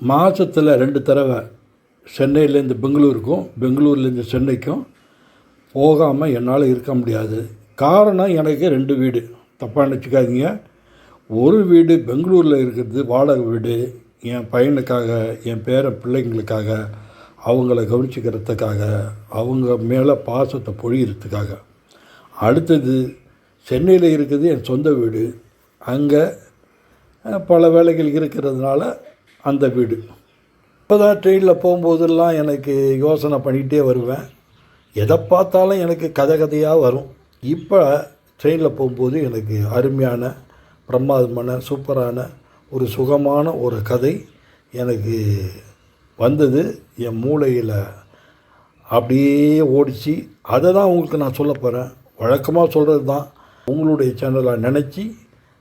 மாதத்தில் 2 தடவை சென்னையிலேருந்து பெங்களூருக்கும் பெங்களூர்லேருந்து சென்னைக்கும் போகாமல் என்னால் இருக்க முடியாது. காரணம், எனக்கு 2 வீடு. தப்பாக நினச்சிக்காதீங்க. ஒரு வீடு பெங்களூரில் இருக்கிறது வாடகை வீடு. என் பையனுக்காக, என் பேர பிள்ளைங்களுக்காக, அவங்கள கவனிச்சிக்கிறதுக்காக, அவங்க மேலே பாசத்தை பொழியறதுக்காக. அடுத்தது சென்னையில் இருக்குது என் சொந்த வீடு. அங்கே பல வேலைகள் இருக்கிறதுனால அந்த வீடு. இப்போ தான் ட்ரெயினில் போகும்போதெல்லாம் எனக்கு யோசனை பண்ணிகிட்டே வருவேன். எதை பார்த்தாலும் எனக்கு கதையாக வரும். இப்போ ட்ரெயினில் போகும்போது எனக்கு அருமையான, பிரமாதமான, சூப்பரான ஒரு சுகமான ஒரு கதை எனக்கு வந்தது. என் மூளையில் அப்படியே ஓடிச்சு. அதை தான் உங்களுக்கு நான் சொல்ல போகிறேன். வழக்கமாக சொல்கிறது தான். உங்களுடைய சேனலை நினச்சி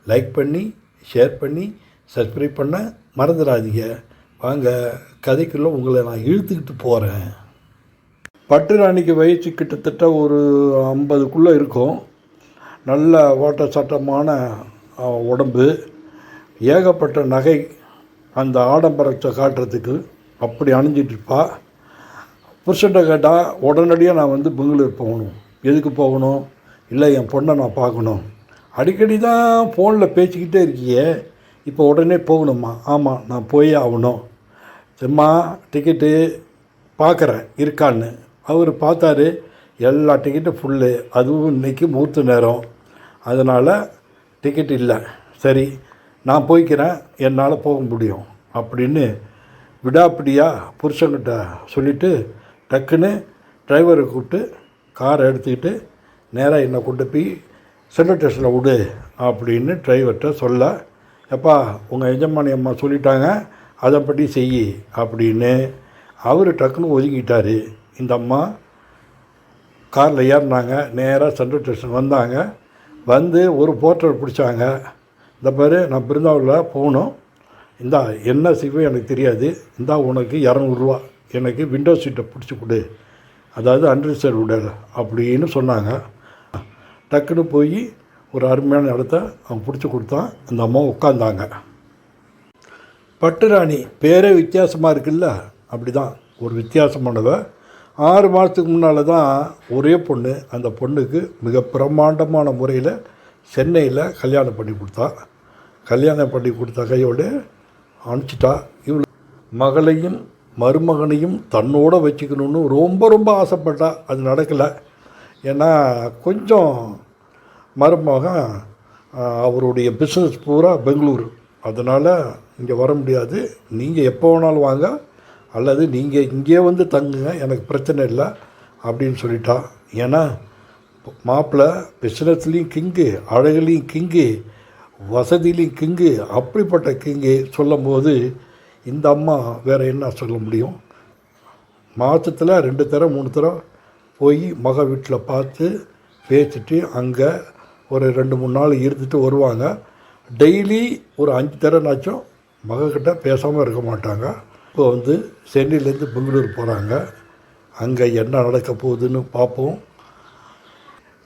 லைக் பண்ணி, ஷேர் பண்ணி, சப்ஸ்கிரைப் பண்ண மறந்துடாதீங்க. வாங்க கதைக்குள்ளே உங்களை நான் இழுத்துக்கிட்டு போகிறேன். பட்டுராணிக்கு வயசு கிட்டத்தட்ட ஒரு 50க்குள்ளே இருக்கும். நல்ல ஓட்ட சட்டமான உடம்பு, ஏகப்பட்ட நகை, அந்த ஆடம்பரத்தை காட்டுறதுக்கு அப்படி அணிஞ்சிட்ருப்பா. புருஷன்ட்ட கேட்டால் உடனடியாக நான் வந்து பெங்களூர் போகணும். எதுக்கு போகணும்? இல்லை, என் பொண்ணை நான் பார்க்கணும். அடிக்கடி தான் ஃபோனில் பேசிக்கிட்டே இருக்கியே, இப்போ உடனே போகணுமா? ஆமாம், நான் போயே ஆகணும். சும்மா டிக்கெட்டு பார்க்குறேன் இருக்கான்னு. அவர் பார்த்தாரு, எல்லா டிக்கெட்டும் ஃபுல்லு. அதுவும் இன்றைக்கி முகூர்த்த நேரம், அதனால் டிக்கெட் இல்லை. சரி, நான் போய்க்கிறேன், என்னால் போக முடியும் அப்படின்னு விடாப்பிடியாக புருஷன்கிட்ட சொல்லிவிட்டு டக்குன்னு டிரைவரை கூப்பிட்டு காரை எடுத்துக்கிட்டு நேராக என்னை கொண்டு போய் சென்ட்ரல் ஸ்டேஷனில் விடு அப்படின்னு டிரைவர்கிட்ட சொல்ல, எப்பா உங்கள் எஜமானி அம்மா சொல்லிட்டாங்க, அதன்படி செய் அப்படின்னு அவர் டக்குன்னு ஒதுக்கிட்டார். இந்த அம்மா காரில் ஏறினாங்க. நேராக சென்ட்ரல் ஸ்டேஷன் வந்தாங்க. வந்து ஒரு போர்ட்டர் பிடிச்சாங்க. இந்த பாரு, நான் பிருந்தாவூரில் போகணும், இந்தா என்ன செய்வேன் எனக்கு தெரியாது, இந்தா உனக்கு 200 ரூபா, எனக்கு விண்டோ சீட்டை பிடிச்சி கொடு, அதாவது அன்ரிசர்வ் உடல் அப்படின்னு சொன்னாங்க. டக்குன்னு போய் ஒரு அருமையான இடத்த அவன் பிடிச்சி கொடுத்தான். அந்த அம்மா உட்காந்தாங்க. பட்டுராணி பேரே வித்தியாசமாக இருக்குல்ல, அப்படி தான் ஒரு வித்தியாசமானவ. 6 மாதத்துக்கு முன்னால் தான் ஒரே பொண்ணு. அந்த பொண்ணுக்கு மிக பிரம்மாண்டமான முறையில் சென்னையில் கல்யாணம் பண்ணி கொடுத்தா. கல்யாணம் பண்ணி கொடுத்த கையோடு அனுப்பிச்சிட்டா. இவ்வளோ மகளையும் மருமகனையும் தன்னோடு வச்சுக்கணுன்னு ரொம்ப ரொம்ப ஆசைப்பட்டா. அது நடக்கலை. ஏன்னா கொஞ்சம் மருமகன் அவருடைய பிஸ்னஸ் பூரா பெங்களூரு, அதனால் இங்கே வர முடியாது, நீங்கள் எப்போ வேணாலும் வாங்க, அல்லது நீங்கள் இங்கே வந்து தங்குங்க, எனக்கு பிரச்சனை இல்லை அப்படின்னு சொல்லிட்டா. ஏன்னா மாப்பிள்ளை பிஸ்னஸ்லேயும் கிங்கு, அழகுலேயும் கிங்கு, வசதியிலையும் கிங்கு, அப்படிப்பட்ட கிங்கு சொல்லும்போது இந்த அம்மா வேறு என்ன சொல்ல முடியும்? மாதத்தில் 2 தடவை 3 தடவை போய் மக வீட்டில் பார்த்து பேசிட்டு அங்கே ஒரு 2-3 நாள் இருந்துட்டு வருவாங்க. டெய்லி ஒரு 5 தடவைனாச்சும் மகக்கிட்ட பேசாமல் இருக்க மாட்டாங்க. இப்போ வந்து சென்னையிலேருந்து பெங்களூர் போகிறாங்க. அங்கே என்ன நடக்க போகுதுன்னு பார்ப்போம்.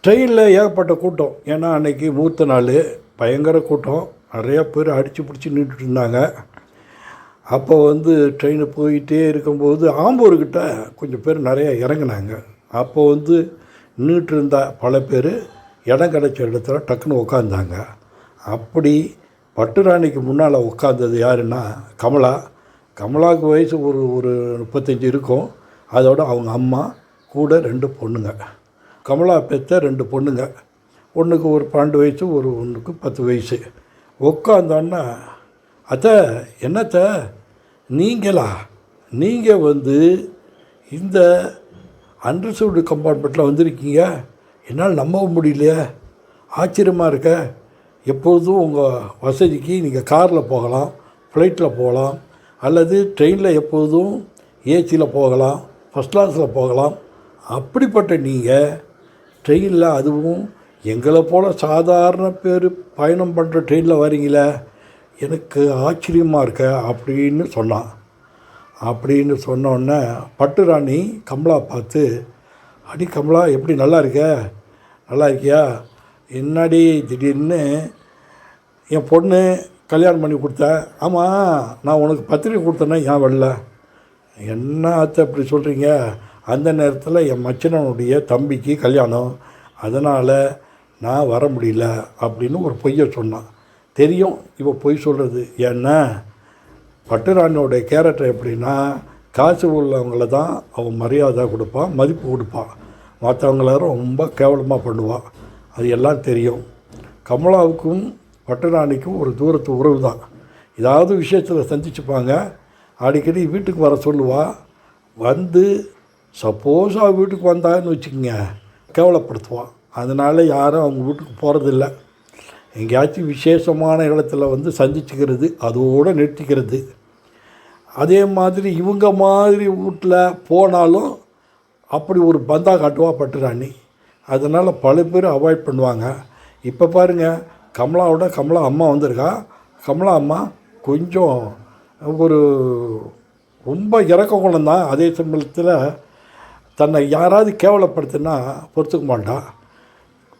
ட்ரெயினில் ஏகப்பட்ட கூட்டம். ஏன்னா அன்றைக்கி முகூர்த்த நாள், பயங்கர கூட்டம். நிறையா பேர் அடித்து பிடிச்சி நின்றுட்டு இருந்தாங்க. அப்போ வந்து ட்ரெயின் போயிட்டே இருக்கும்போது ஆம்பூர்கிட்ட கொஞ்சம் பேர் நிறையா இறங்கினாங்க. அப்போ வந்து நின்றுட்டு இருந்த பல பேர் இடம் கிடைச்ச இடத்துல டக்குன்னு உட்காந்தாங்க. அப்படி பட்டுராணிக்கு முன்னால் உட்காந்தது யாருன்னா கமலா. கமலாவுக்கு வயசு ஒரு 35 இருக்கும். அதோட அவங்க அம்மா கூட 2 பொண்ணுங்க. கமலா பெற்ற 2 பொண்ணுங்க. ஒன்றுக்கு ஒரு 12 வயசு, ஒன்றுக்கு 10 வயசு. உட்காந்தோன்னா, அத்தை என்னத்த நீங்களா, நீங்கள் வந்து இந்த அன்ரிசர்வ்டு கம்பார்ட்மெண்ட்டில் வந்திருக்கீங்க, என்னால் நம்ப முடியலையே, ஆச்சரியமாக இருக்க. எப்பொழுதும் உங்கள் வசதிக்கு நீங்கள் காரில் போகலாம், ஃப்ளைட்டில் போகலாம், அல்லது ட்ரெயினில் எப்போதும் ஏசியில் போகலாம், ஃபஸ்ட் கிளாஸில் போகலாம். அப்படிப்பட்ட நீங்கள் ட்ரெயினில், அதுவும் எங்களை போல் சாதாரண பேர் பயணம் பண்ணுற ட்ரெயினில் வரீங்களே, எனக்கு ஆச்சரியமாக இருக்க அப்படின்னு சொன்னான். அப்படின்னு சொன்னோடனே பட்டுராணி கமலா பார்த்து, அடி கமலா எப்படி நல்லா இருக்க, நல்லா இருக்கியா, என்னடி திடீர்னு என் பொண்ணு கல்யாணம் பண்ணி கொடுத்தேன். ஆமாம், நான் உனக்கு பத்திரிக்கை கொடுத்தேன்னா ஏன் வரல? என்ன அத்தை அப்படி சொல்கிறீங்க? அந்த நேரத்தில் என் மச்சனனுடைய தம்பிக்கு கல்யாணம், அதனால் நான் வர முடியல அப்படின்னு ஒரு பொய்யை சொன்னான். தெரியும் இவ பொய் சொல்கிறது. ஏன்னா பட்டுராணியோடைய கேரக்டர் எப்படின்னா, காசு உள்ளவங்கள தான் அவன் மரியாதை கொடுப்பான், மதிப்பு கொடுப்பான். மற்றவங்கள ரொம்ப கேவலமாக பண்ணுவான். அது எல்லாம் தெரியும். கமலாவுக்கும் பட்டுராணிக்கும் ஒரு தூரத்து உறவு தான். ஏதாவது விஷயத்தில் சந்திச்சுப்பாங்க. அடிக்கடி வீட்டுக்கு வர சொல்லுவாள். வந்து சப்போஸ் அவள் வீட்டுக்கு வந்தான்னு வச்சுக்கோங்க, கேவலப்படுத்துவான். அதனால் யாரும் அவங்க வீட்டுக்கு போகிறதில்ல. எங்கேயாச்சும் விசேஷமான இடத்துல வந்து சந்திச்சுக்கிறது, அதோடு நிறுத்திக்கிறது. அதே மாதிரி இவங்க மாதிரி வீட்டில் போனாலும் அப்படி ஒரு பந்தா காட்டுவா பட்டுராணி. அதனால் பல பேர் அவாய்ட் பண்ணுவாங்க. இப்போ பாருங்கள், கமலா அம்மா வந்திருக்கா. கமலா அம்மா கொஞ்சம் ஒரு ரொம்ப இறக்க குணம் தான். அதே சமயத்தில் தன்னை யாராவது கேவலப்படுத்தினா பொறுத்துக்க மாட்டான்.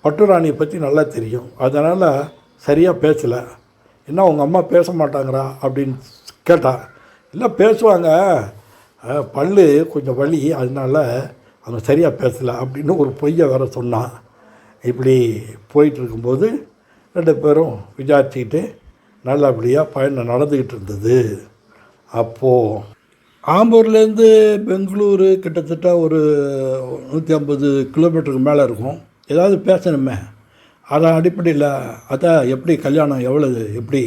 பட்டுராணியை பற்றி நல்லா தெரியும். அதனால் சரியாக பேசலை. என்ன உங்கள் அம்மா பேச மாட்டாங்கிறா அப்படின்னு கேட்டால், இல்லை பேசுவாங்க, பல்லு கொஞ்சம் வலி, அதனால அவங்க சரியாக பேசலை அப்படின்னு ஒரு பொய்யை வேறு சொன்னான். இப்படி போயிட்டுருக்கும்போது 2 பேரும் விசாரிச்சுக்கிட்டு நல்லபடியாக பயணம் நடந்துக்கிட்டு இருந்தது. அப்போது ஆம்பூர்லேருந்து பெங்களூரு கிட்டத்தட்ட ஒரு 150 கிலோமீட்டருக்கு மேலே இருக்கும். ஏதாவது பேசணுமே, அதன் அடிப்படையில் அதான் எப்படி கல்யாணம் எவ்வளவு எப்படி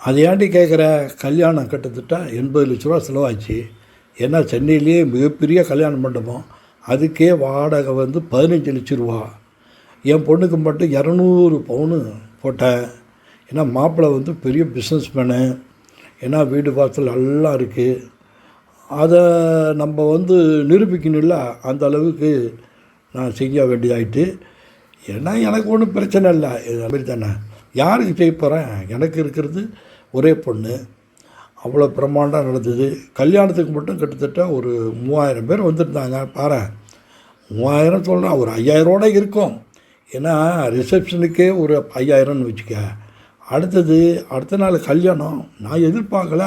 அதை ஏண்டி கேட்குற? கல்யாணம் கிட்டத்தட்ட 80 லட்ச ரூபா செலவாச்சு. ஏன்னா சென்னையிலேயே மிகப்பெரிய கல்யாண மண்டபம், அதுக்கே வாடகை வந்து 15 லட்ச ரூபா. என் பொண்ணுக்கு மட்டும் 200 பவுனு போட்டேன். ஏன்னா மாப்பிள்ளை வந்து பெரிய பிஸ்னஸ் மேனு. ஏன்னா வீடு வாசல் எல்லாம் இருக்குது. அதை நம்ம வந்து நிரூபிக்கணும்ல, அந்த அளவுக்கு நான் செய்ய வேண்டியதாயிட்டு. ஏன்னா எனக்கு ஒன்றும் பிரச்சனை இல்லை, இது மாதிரி தானே, யாருக்கு செய்ய போகிறேன்? எனக்கு இருக்கிறது ஒரே பொண்ணு. அவ்வளோ பிரம்மாண்டம் நடந்தது. கல்யாணத்துக்கு மட்டும் கிட்டத்தட்ட ஒரு 3000 பேர் வந்திருந்தாங்க. பாரு, 3000 சொல்கிறேன், ஒரு 5000ஓட இருக்கும். ஏன்னா ரிசப்ஷனுக்கே ஒரு 5000ன்னு வச்சுக்க. அடுத்த நாள் கல்யாணம். நான் எதிர்பார்க்கல,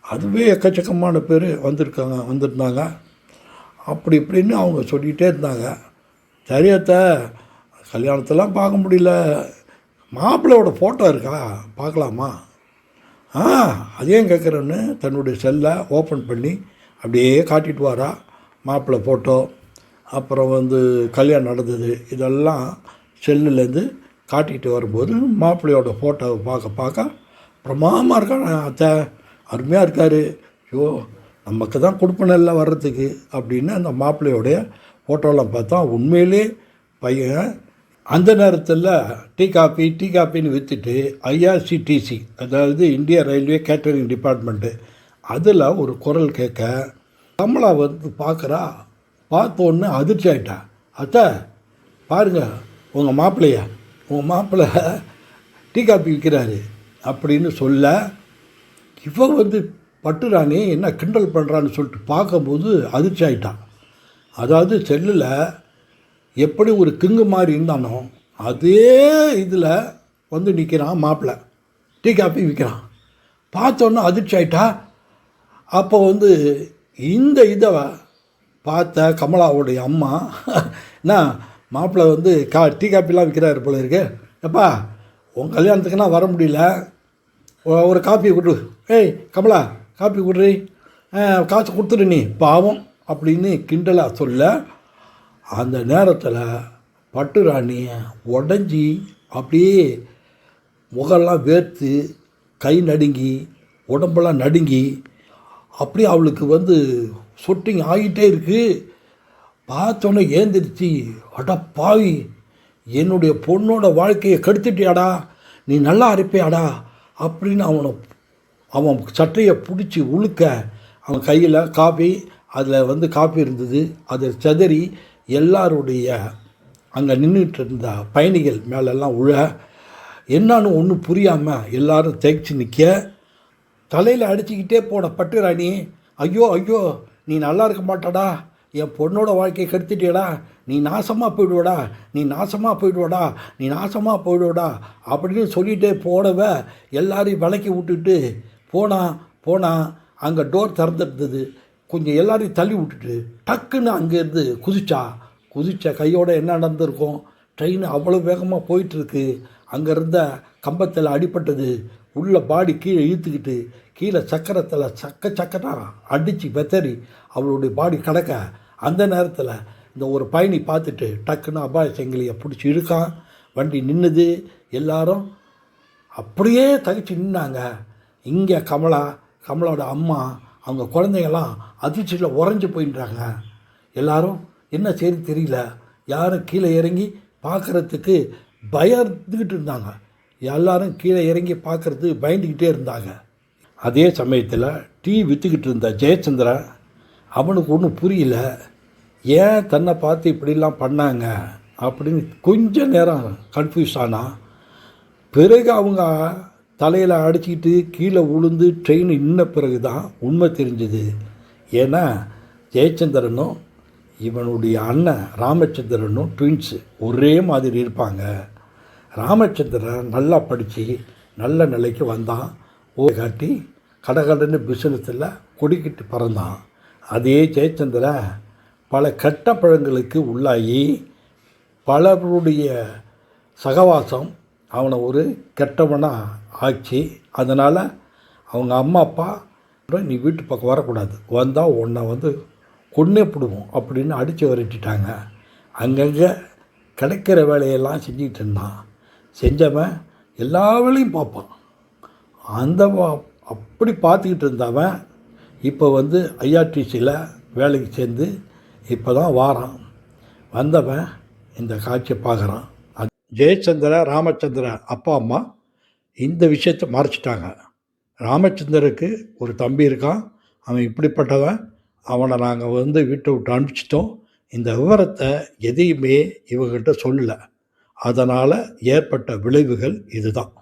அதுவே எக்கச்சக்கமான பேர் வந்திருந்தாங்க. அப்படி இப்படின்னு அவங்க சொல்லிகிட்டே இருந்தாங்க. சரியத்தை கல்யாணத்தெல்லாம் பார்க்க முடியல, மாப்பிள்ளையோட ஃபோட்டோ இருக்கா பார்க்கலாமா? அதையும் கேட்குறேன்னு தன்னுடைய செல்லை ஓப்பன் பண்ணி அப்படியே காட்டிட்டு வாரா. மாப்பிள்ளை ஃபோட்டோ, அப்புறம் வந்து கல்யாணம் நடந்தது, இதெல்லாம் செல்லுலேருந்து காட்டிகிட்டு வரும்போது மாப்பிள்ளையோட ஃபோட்டோவை பார்க்க பிரமாதமாக இருக்கான். அத்தை அருமையாக இருக்கார். ஐயோ, நமக்கு தான் கொடுப்பனில் வர்றதுக்கு அப்படின்னு அந்த மாப்பிள்ளையோடைய ஃபோட்டோலாம் பார்த்தா உண்மையிலே பையன். அந்த நேரத்தில் டீ காப்பின்னு விற்றுட்டு ஐஆர்சிடிசி, அதாவது இந்தியா ரயில்வே கேட்டரிங் டிபார்ட்மெண்ட்டு, அதில் ஒரு குரல் கேட்க கமலா வந்து பார்க்குறா. பார்த்தோன்னே அதிர்ச்சி ஆகிட்டா. அத்தை பாருங்கள், உங்கள் மாப்பிள்ளை டீ காப்பி விற்கிறாரு அப்படின்னு சொல்ல, இவ வந்து பட்டுராணி என்ன கிண்டல் பண்ணுறான்னு சொல்லிட்டு பார்க்கும்போது அதிர்ச்சி ஆகிட்டான். அதாவது செல்லில் எப்படி ஒரு கிங்கு மாதிரி இருந்தானோ அதே இதில் வந்து நிற்கிறான் மாப்பிள்ளை, டீ காப்பி விற்கிறான். பார்த்தோன்னே அதிர்ச்சி ஆகிட்டா. அப்போ வந்து இந்த இதை பார்த்த கமலாவுடைய அம்மா, என்ன மாப்பிள்ளை வந்து டீ காப்பிலாம் விற்கிறாரு போல இருக்கு, எப்பா உன் கல்யாணத்துக்கு நான் வர முடியல, ஒரு காப்பி கொடு, ஏய் கமலா காப்பி கொடுறி, காசு கொடுத்துரு நீ பாவம் அப்படின்னு கிண்டலாக சொல்ல, அந்த நேரத்தில் பட்டுராணி உடஞ்சி அப்படியே முகெல்லாம் வேர்த்து, கை நடுங்கி, உடம்பெல்லாம் நடுங்கி, அப்படியே அவளுக்கு வந்து சொட்டிங் ஆகிட்டே இருக்குது. பார்த்தோன்னே ஏந்திரிச்சு, அடா பாவி, என்னுடைய பொண்ணோட வாழ்க்கையை கெடுத்துட்டியாடா, நீ நல்லா இருப்பியாடா அப்படின்னு அவன் சட்டையை பிடிச்சி உழுக்க, அவன் கையில் காப்பி, அதில் வந்து காப்பி இருந்தது, அதை சிதறி எல்லாருடைய அங்கே நின்றுட்டு இருந்த பயணிகள் மேலெல்லாம் உழ, என்னான்னு ஒன்றும் புரியாமல் எல்லாரும் தேய்ச்சி நிற்க, தலையில் அடிச்சுக்கிட்டே போன பட்டுராணி, ஐயோ நீ நல்லா இருக்க மாட்டாடா, என் பொண்ணோட வாழ்க்கையை கெடுத்துட்டியடா, நீ நாசமாக போயிடுவடா, நீ நாசமாக போயிடுவடா, நீ நாசமாக போயிடுவடா அப்படின்னு சொல்லிகிட்டே போனவ எல்லாரையும் விலக்கி விட்டுட்டு போனால் அங்கே டோர் திறந்துருந்தது. கொஞ்சம் எல்லாரையும் தள்ளி விட்டுட்டு டக்குன்னு அங்கேருந்து குதிச்சா கையோட என்ன நடந்திருக்கும்? ட்ரெயின் அவ்வளோ வேகமாக போயிட்டுருக்கு. அங்கே இருந்த கம்பத்தில் அடிபட்டது. உள்ள பாடி கீழே இழுத்துக்கிட்டு கீழே சக்கரத்தில் சக்கரா அடித்து வெத்தறி அவளுடைய பாடி கிடக்க, அந்த நேரத்தில் இந்த ஒரு பயணி பார்த்துட்டு டக்குன்னு அபாய சங்கிலியை பிடிச்சி இழுக்கான். வண்டி நின்றுது. எல்லாரும் அப்படியே தகிச்சு நின்னாங்க. இங்கே கமலோட அம்மா அவங்க குழந்தைங்கள்லாம் அதிர்ச்சியில் உறைஞ்சி போயின்றாங்க. எல்லாரும் என்ன செய்து தெரியல. யாரும் கீழே இறங்கி பார்க்குறதுக்கு பயந்துக்கிட்டு இருந்தாங்க. எல்லாரும் கீழே இறங்கி பார்க்குறதுக்கு பயந்துக்கிட்டே இருந்தாங்க. அதே சமயத்தில் டீ விற்றுக்கிட்டு இருந்த ஜெயச்சந்திரன், அவனுக்கு ஒன்றும் புரியல. ஏன் தன்னை பார்த்து இப்படிலாம் பண்ணாங்க அப்படின்னு கொஞ்ச நேரம் கன்ஃபியூஸ் ஆனான். பிறகு அவங்க தலையில் அடிச்சுக்கிட்டு கீழே விழுந்து ட்ரெயின் நின்ன பிறகு தான் உண்மை தெரிஞ்சுது. ஏன்னா ஜெயச்சந்திரனும் இவனுடைய அண்ணன் ராமச்சந்திரனும் ட்வின்ஸு ஒரே மாதிரி இருப்பாங்க. ராமச்சந்திரன் நல்லா படித்து நல்ல நிலைக்கு வந்தான். காட்டி கடகடன்னு பிஸ்னஸில் கொடிக்கிட்டு பறந்தான். அதே ஜெயச்சந்திரன் பல கெட்ட பழங்களுக்கு உள்ளாகி பலருடைய சகவாசம் அவனை ஒரு கெட்டவனாக ஆச்சு. அதனால் அவங்க அம்மா அப்பா நீ வீட்டு பக்கம் வரக்கூடாது, வந்தால் உன்னை கொன்னே போடுவோம் அப்படின்னு அடித்து விரட்டிட்டாங்க. அங்கங்கே கிடைக்கிற வேலையெல்லாம் செஞ்சுக்கிட்டு இருந்தான். செஞ்சவன் எல்லா வேலையும் பார்ப்பான். அப்படி பார்த்துக்கிட்டு இருந்தவன் இப்போ ஐஆர்டிசியில் வேலைக்கு சேர்ந்து இப்போ தான் வாரான். வந்தவன் இந்த காட்சியை பார்க்குறான். ஜெயச்சந்திரன் ராமச்சந்திரன் அப்பா அம்மா இந்த விஷயத்தை மறைச்சிட்டாங்க. ராமச்சந்திரனுக்கு ஒரு தம்பி இருக்கான். அவன் இப்படிப்பட்டவன். அவனை நாங்கள் வீட்டை விட்டு அனுப்பிச்சிட்டோம். இந்த விவரத்தை எதையுமே இவங்ககிட்ட சொல்லலை. அதனால் ஏற்பட்ட விளைவுகள் இதுதான்.